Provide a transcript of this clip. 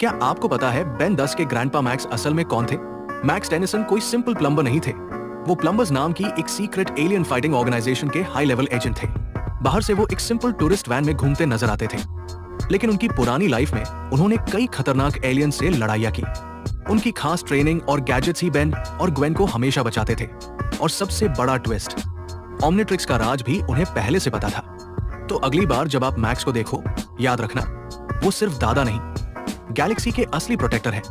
क्या आपको पता है बेन 10 के ग्रैंडपा मैक्स असल में कौन थे? मैक्स टेनिसन कोई सिंपल प्लम्बर नहीं थे। वो प्लम्बर्स नाम की एक सीक्रेट एलियन फाइटिंग ऑर्गेनाइजेशन के हाई लेवल एजेंट थे। बाहर से वो एक सिंपल टूरिस्ट वैन में घूमते नजर आते थे, लेकिन उनकी पुरानी लाइफ में उन्होंने कई खतरनाक एलियन से लड़ाइयां की। उनकी खास ट्रेनिंग और गैजेट्स ही बेन और ग्वेन को हमेशा बचाते थे। और सबसे बड़ा ट्विस्ट, ओमनिट्रिक्स का राज भी उन्हें पहले से पता था। तो अगली बार जब आप मैक्स को देखो, याद रखना वो सिर्फ दादा नहीं, गैलेक्सी के असली प्रोटेक्टर हैं।